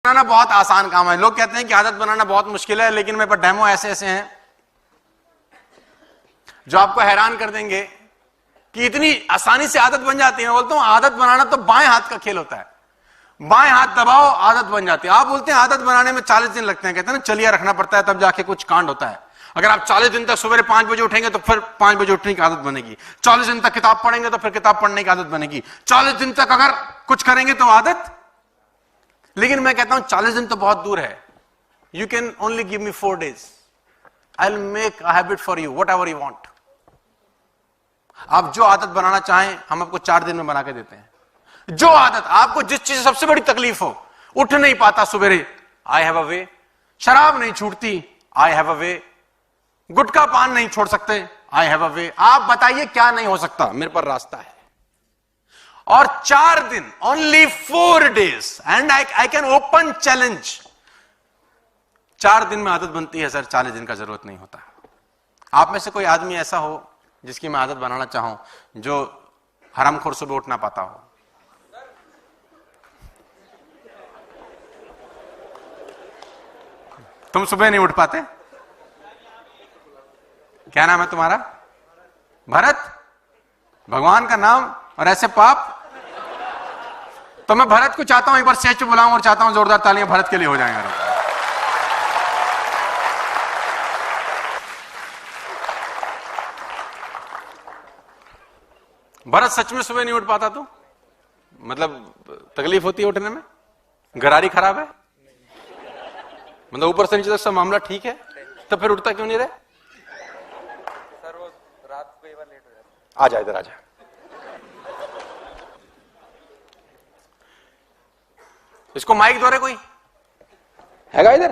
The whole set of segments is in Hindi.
बनाना बहुत आसान काम है। लोग कहते हैं कि आदत बनाना बहुत मुश्किल है, लेकिन मेरे पास डेमो ऐसे ऐसे हैं जो आपको हैरान कर देंगे कि इतनी आसानी से आदत बन जाती है। मैं बोलता हूं आदत बनाना तो बाएं हाथ का खेल होता है। बाएं हाथ दबाओ, आदत बन जाती है। आप बोलते हैं आदत बनाने में 40 दिन लगते हैं, कहते हैं ना चलिया रखना पड़ता है तब जाके कुछ कांड होता है। अगर आप 40 दिन तक सवेरे 5 बजे उठेंगे तो फिर 5 बजे उठने की आदत बनेगी। 40 दिन तक किताब पढ़ेंगे तो फिर किताब पढ़ने की आदत बनेगी। 40 दिन तक अगर कुछ करेंगे तो आदत। लेकिन मैं कहता हूं 40 दिन तो बहुत दूर है। You can only give me 4 days, I will make a habit for you, what ever you want. आप जो आदत बनाना चाहें हम आपको 4 दिन में बना के देते हैं। जो आदत आपको, जिस चीज से सबसे बड़ी तकलीफ हो, उठ नहीं पाता सुबेरे, आई हैव अ वे। शराब नहीं छूटती, आई हैव अ वे। गुटखा पान नहीं छोड़ सकते, आई हैव अ वे। आप बताइए क्या नहीं हो सकता, मेरे पर रास्ता है। और 4 दिन, only 4 days and I can open challenge. 4 दिन में आदत बनती है सर, 40 दिन का जरूरत नहीं होता। आप में से कोई आदमी ऐसा हो जिसकी मैं आदत बनाना चाहूं, जो हरामखोर सुबह उठ ना पाता हो? तुम सुबह नहीं उठ पाते? क्या नाम है तुम्हारा? भरत? भगवान का नाम और ऐसे पाप। तो मैं भरत को चाहता हूं एक बार स्टेज पे बुलाऊं और चाहता हूं जोरदार तालियां भरत के लिए हो जाएंगे। भरत सच में सुबह नहीं उठ पाता तो मतलब तकलीफ होती है उठने में? गरारी खराब है? मतलब ऊपर से नीचे तक सब मामला ठीक है, तो फिर उठता क्यों नहीं रहे? सर वो रात को एक बार लेट हो जाता है। आजा इधर आजा। इसको माइक दो रे, कोई हैगा इधर?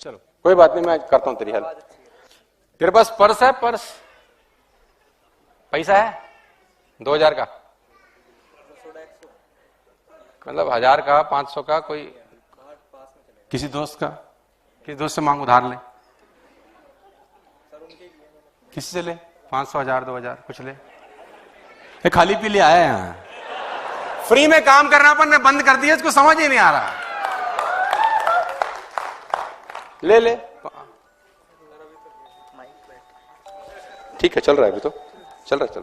चलो कोई बात नहीं, मैं करता हूं तेरी हेल्प। तेरे पास पर्स है? पर्स पैसा है 2000 का, मतलब 1000 का, 500 का, कोई किसी दोस्त का, किसी दोस्त से मांग, उधार ले। किसी से ले, 500, 1000, 2000 कुछ ले। ये खाली पी ले आया है यहाँ। फ्री में काम करना अपन ने बंद कर दिया, इसको समझ ही नहीं आ रहा। ले ले, ठीक है चल रहा है अभी तो, चल रहा है।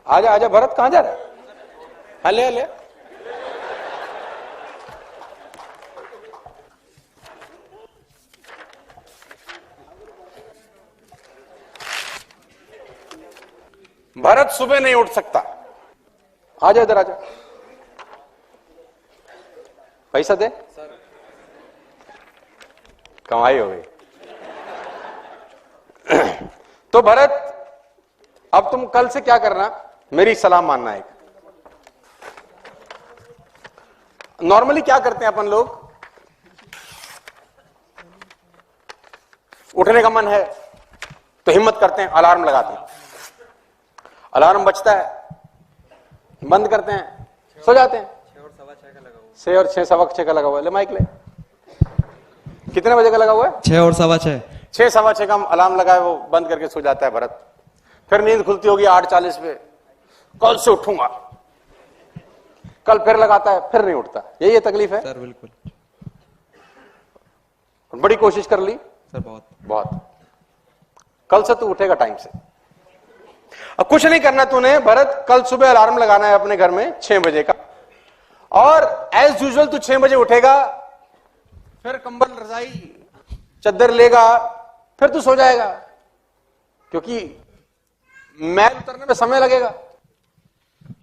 आजा आजा भरत, कहां जा रहा है? हाँ ले ले। भरत सुबह नहीं उठ सकता, आजा इधर आजा। पैसा दे, कमाई हो गई। तो भरत अब तुम कल से क्या करना, मेरी सलाह मानना है। नॉर्मली क्या करते हैं अपन लोग, उठने का मन है तो हिम्मत करते हैं, अलार्म लगाते हैं। अलार्म बजता है, बंद करते हैं, सो जाते हैं। 6 और 6:15 का लगा हुआ है। 6 और 6:15 का लगा हुआ है। ले माइक ले। कितने बजे का लगा हुआ है? 6 और 6:15। 6:15 का अलार्म लगा है, वो बंद करके सो जाता है भरत। फिर नींद खुलती होगी 8:40 पे, कल से उठूंगा। कल फिर लगाता है, फिर नहीं उठता। यही तकलीफ है सर? बिल्कुल। बड़ी कोशिश कर ली सर बहुत। कल से तू उठेगा टाइम से। अब कुछ नहीं करना तूने भरत, कल सुबह अलार्म लगाना है अपने घर में 6 बजे का, और एज यूजुअल तू 6 बजे उठेगा, फिर कंबल, रजाई, चद्दर लेगा, फिर तू सो जाएगा, क्योंकि मैल उतरने में समय लगेगा।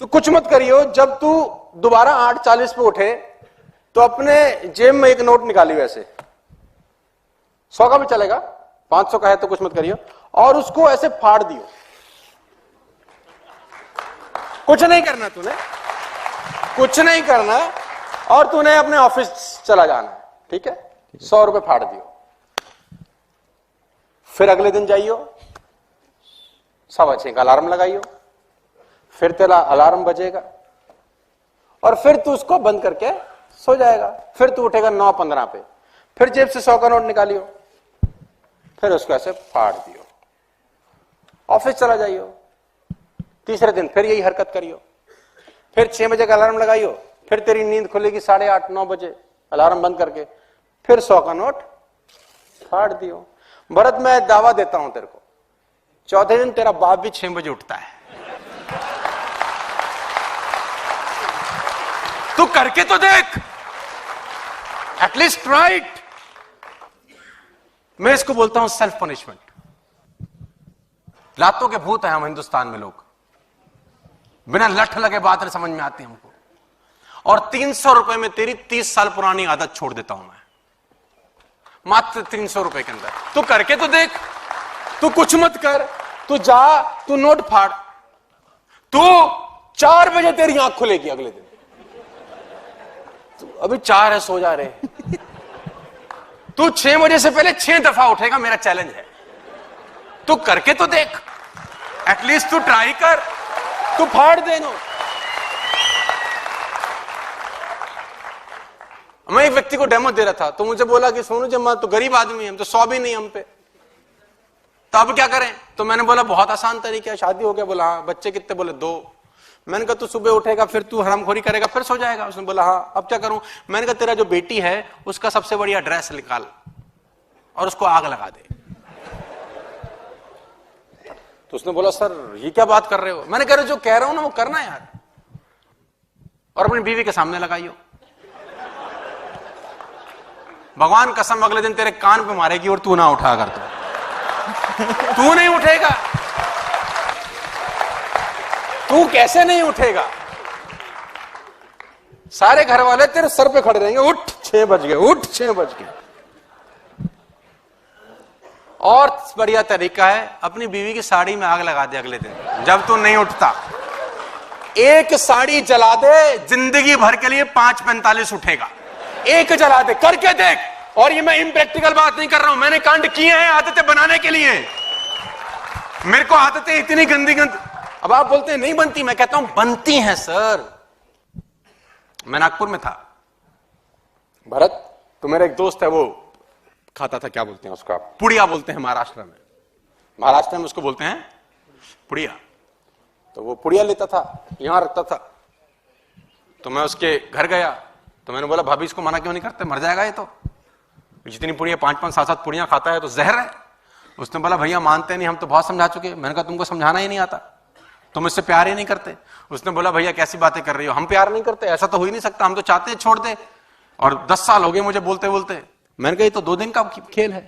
तो कुछ मत करियो, जब तू दोबारा 8:40 पे उठे तो अपने जेब में एक नोट निकालियो, ऐसे 100 का भी चलेगा, 500 का है तो कुछ मत करियो, और उसको ऐसे फाड़ दियो। कुछ नहीं करना तूने, कुछ नहीं करना, और तूने अपने ऑफिस चला जाना है, ठीक है? 100 रुपए फाड़ दियो। फिर अगले दिन जाइयो, 6:15 का अलार्म लगाइयो, फिर तेरा अलार्म बजेगा, और फिर तू उसको बंद करके सो जाएगा। फिर तू उठेगा 9:15 पे, फिर जेब से 100 का नोट निकालियो, फिर उसको ऐसे फाड़ दियो, ऑफिस चला जाइयो। तीसरे दिन फिर यही हरकत करियो, फिर 6 बजे का अलार्म लगाइयो, फिर तेरी नींद खुलेगी 8:30 9 बजे, अलार्म बंद करके फिर 100 का नोट फाड़ दियो। भरत मैं दावा देता हूं तेरे को, चौथे दिन तेरा बाप भी 6 बजे उठता है। तू करके तो देख, एटलीस्ट राइट। मैं इसको बोलता हूं सेल्फ पनिशमेंट। लातों के भूत हैं हम हिंदुस्तान में लोग, बिना लठ लगे बात नहीं समझ में आती हमको। और 300 रुपए में तेरी 30 साल पुरानी आदत छोड़ देता हूं मैं, मात्र 300 रुपए के अंदर। तू करके तो देख, तू कुछ मत कर, तू जा, तू नोट फाड़, तू 4 बजे तेरी आंख खुलेगी अगले दिन। अभी 4 है, सो जा रहे। तू 6 बजे से पहले 6 दफा उठेगा, मेरा चैलेंज है। तू करके तो देख, एटलीस्ट तू ट्राई कर, तू फाड़ दे नो। मैं एक व्यक्ति को डेमो दे रहा था, तो मुझे बोला कि सोनू जम्मा तो गरीब आदमी है, हम तो 100 भी नहीं हम पे, तो अब क्या करें? तो मैंने बोला बहुत आसान तरीका है, शादी हो गया। बोला हाँ। बच्चे कितने? बोले 2। मैंने कहा तू सुबह उठेगा, फिर तू हरामखोरी करेगा, फिर सो जाएगा। उसने बोला हाँ। अब क्या करूं? मैंने कहा तेरा जो बेटी है उसका सबसे बढ़िया ड्रेस निकाल और उसको आग लगा दे। तो उसने बोला सर ये क्या बात कर रहे हो? मैंने कहा जो कह रहा हूं ना वो करना यार, और अपनी बीवी के सामने लगाइयो। भगवान कसम अगले दिन तेरे कान पे मारेगी और तू ना उठा कर, तू नहीं उठेगा। तू कैसे नहीं उठेगा? सारे घर वाले तेरे सर पे खड़े रहेंगे, उठ 6 बज गए, उठ 6 बज गए। और बढ़िया तरीका है, अपनी बीवी की साड़ी में आग लगा दे अगले दिन जब तू नहीं उठता। एक साड़ी जला दे, जिंदगी भर के लिए 5:45 उठेगा। एक जला दे, करके देख। और ये मैं इम्प्रैक्टिकल बात नहीं कर रहा हूं, मैंने कांड किए हैं आदतें बनाने के लिए। मेरे को आदतें इतनी गंदी गंदी, अब आप बोलते हैं नहीं बनती, मैं कहता हूं बनती हैं सर। मैं नागपुर में था, भरत, तो मेरा एक दोस्त है, वो खाता था, क्या बोलते हैं उसका, पुड़िया बोलते हैं महाराष्ट्र में। महाराष्ट्र में उसको बोलते हैं पुड़िया। तो वो पुड़िया लेता था, यहां रखता था। तो मैं उसके घर गया, तो मैंने बोला भाभी इसको मना क्यों नहीं करते, मर जाएगा ये तो। जितनी पुड़िया 5-5 7-7 पुड़िया खाता है तो जहर है। उसने बोला भैया मानते नहीं, हम तो बहुत समझा चुके। मैंने कहा तुमको समझाना ही नहीं आता, तुम इससे प्यार ही नहीं करते। उसने बोला भैया कैसी बातें कर रही हो, हम प्यार नहीं करते, ऐसा तो हो ही नहीं सकता, हम तो चाहते हैं छोड़ दे, और 10 साल हो गए मुझे बोलते बोलते। मैंने कहा ये तो 2 दिन का खेल है।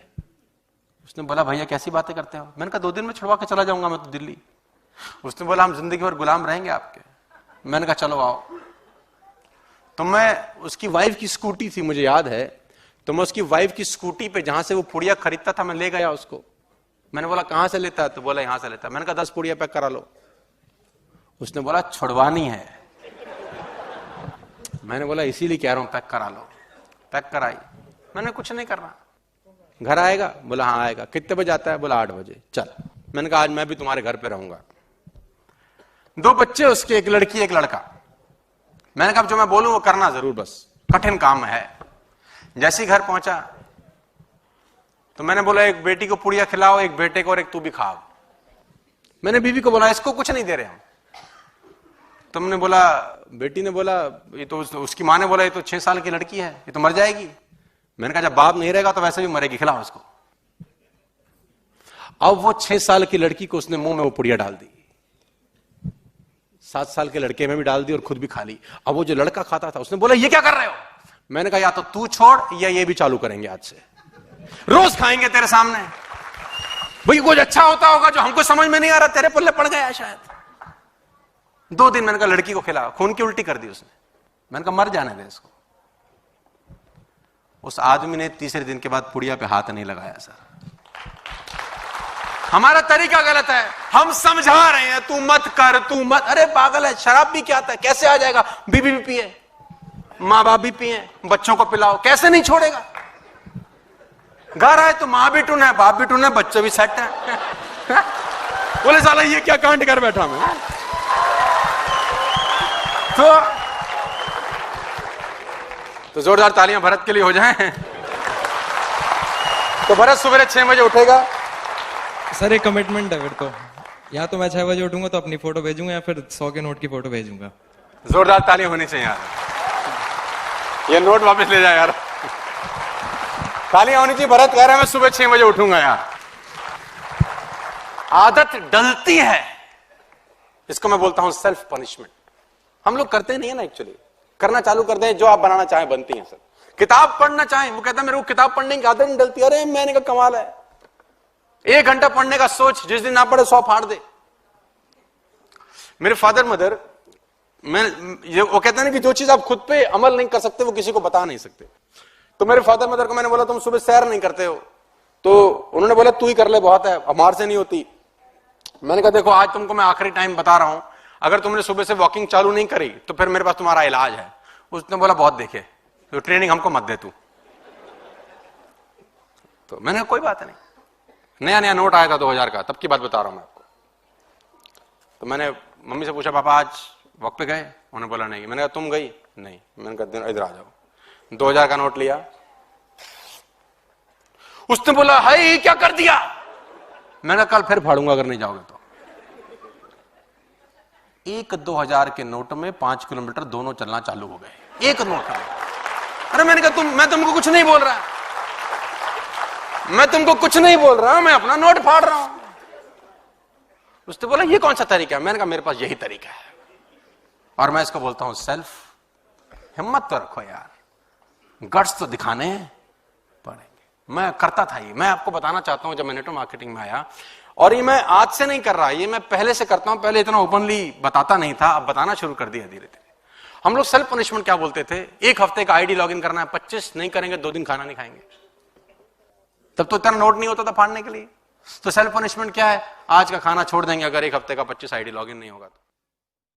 उसने बोला भैया कैसी बातें करते हो? मैंने कहा 2 दिन में छुड़वा के चला जाऊंगा मैं तो दिल्ली। उसने बोला हम जिंदगी भर गुलाम रहेंगे आपके। मैंने कहा चलो आओ। तो मैं, उसकी वाइफ की स्कूटी थी मुझे याद है, तो मैं उसकी वाइफ की स्कूटी पे जहां से वो पुड़िया खरीदता था मैं ले गया उसको। मैंने बोला कहां से लेता है? तो बोला यहां से लेता है। मैंने कहा 10 पुड़िया पैक करा लो। उसने बोला छुड़वानी है। मैंने बोला इसीलिए कह रहा हूं पैक करा लो। पैक कराई, मैंने कुछ नहीं करना। घर आएगा? बोला हाँ आएगा। कितने बजे आता है? बोला 8 बजे। चल, मैंने कहा आज मैं भी तुम्हारे घर पे रहूंगा। 2 बच्चे उसके, एक लड़की एक लड़का। मैंने कहा जो मैं बोलूं वो करना जरूर, बस कठिन काम है। जैसे ही घर पहुंचा तो मैंने बोला एक बेटी को पुड़िया खिलाओ, एक बेटे को, और एक तू भी खाओ। मैंने बीवी को बोला इसको कुछ नहीं दे रहे हम। तुमने बोला, बेटी ने बोला, ये तो उसकी माँ ने बोला ये तो 6 साल की लड़की है, ये तो मर जाएगी। मैंने कहा जब बाप नहीं रहेगा तो वैसे भी मरेगी, खिलाओ उसको। अब वो 6 साल की लड़की को उसने मुंह में वो पुड़िया डाल दी, 7 साल के लड़के में भी डाल दी और खुद भी खा ली। अब वो जो लड़का खाता था उसने बोला ये क्या कर रहे हो? मैंने कहा या तो तू छोड़ या ये भी चालू करेंगे आज से, रोज खाएंगे तेरे सामने। भाई कुछ अच्छा होता होगा जो हमको समझ में नहीं आ रहा, तेरे पल्ले पड़ गया शायद। 2 दिन मैंने कहा लड़की को खिला, खून की उल्टी कर दी उसने। मैंने कहा मर जाने दे इसको। उस आदमी ने तीसरे दिन के बाद पुड़िया पे हाथ नहीं लगाया सर। हमारा तरीका गलत है, हम समझा रहे हैं तू मत कर, तू मत। अरे पागल है, शराब भी क्या आता है, कैसे आ जाएगा? बीबी भी पिए, माँ बाप भी पिए, बच्चों को पिलाओ, कैसे नहीं छोड़ेगा? घर आए तो माँ भी टून है, बाप भी टून है, बच्चे भी सेट है। बोले साला ये क्या कांड कर बैठा मैं। तो जोरदार तालियां भरत के लिए हो जाएं। तो भरत सुबह 6 बजे उठेगा। सर एक कमिटमेंट है फिर तो, या तो मैं 6 बजे उठूंगा तो अपनी फोटो भेजूंगा, या फिर 100 के नोट की फोटो भेजूंगा। जोरदार ताली होनी चाहिए यार, ये नोट वापस ले जाए यार, तालियां होनी चाहिए। भरत कह रहा है मैं सुबह 6 बजे उठूंगा यार। आदत डलती है, इसको मैं बोलता हूं सेल्फ पनिशमेंट। हम लोग करते नहीं है ना, एक्चुअली करना चालू कर दें, जो आप बनाना चाहें बनती हैं सर। किताब पढ़ना चाहें, वो कहता है मेरे को किताब पढ़ने की आदत नहीं डलती। अरे मैंने कहा कमाल है, 1 घंटा पढ़ने का सोच, जिस दिन ना पढ़े 100 फाड़ दे। मेरे फादर मदर, वो कहते हैं ना कि जो चीज आप खुद पे अमल नहीं कर सकते वो किसी को बता नहीं सकते। तो मेरे फादर मदर को मैंने बोला तुम सुबह सैर नहीं करते हो, तो उन्होंने बोला तू ही कर ले, बहुत है, हमारे से नहीं होती। मैंने कहा देखो आज तुमको मैं आखिरी टाइम बता रहा हूं, अगर तुमने सुबह से वॉकिंग चालू नहीं करी तो फिर मेरे पास तुम्हारा इलाज है। उसने बोला बहुत देखे, तो ट्रेनिंग हमको मत दे तू। तो मैंने कहा कोई बात नहीं, नया नया नोट आया था 2000 का, तब की बात बता रहा हूं मैं आपको। तो मैंने मम्मी से पूछा पापा आज वॉक पे गए? उन्होंने बोला नहीं। मैंने कहा तुम गई? नहीं। मैंने कहा इधर आ जाओ। 2000 का नोट लिया, उसने बोला हाय क्या कर दिया? मैंने कहा कल फिर फाड़ूंगा अगर नहीं जाओगे तो। 1-2000 के नोट में 5 किलोमीटर दोनों चलना चालू हो गए, एक नोट में। अरे मैंने कहा मैं तुमको कुछ नहीं बोल रहा, मैं तुमको कुछ नहीं बोल रहा, मैं अपना नोट फाड़ रहा हूं। उसने बोला ये कौन सा तरीका है? मैंने कहा मेरे पास यही तरीका है, और मैं इसको बोलता हूं सेल्फ। हिम्मत तो रखो यार, गट्स तो दिखाने पड़ेंगे। मैं करता था ये, मैं आपको बताना चाहता हूं, जब मैं नेटवर्क मार्केटिंग में आया, और ये मैं आज से नहीं कर रहा, ये मैं पहले से करता हूं। पहले इतना ओपनली बताता नहीं था, अब बताना शुरू कर दिया धीरे धीरे। हम लोग सेल्फ पनिशमेंट क्या बोलते थे, 1 हफ्ते का आईडी लॉगिन करना है, 25 नहीं करेंगे 2 दिन खाना नहीं खाएंगे। तब तो इतना नोट नहीं होता था फाड़ने के लिए। तो सेल्फ पनिशमेंट क्या है, आज का खाना छोड़ देंगे अगर 1 हफ्ते का 25 आईडी लॉगिन नहीं होगा तो।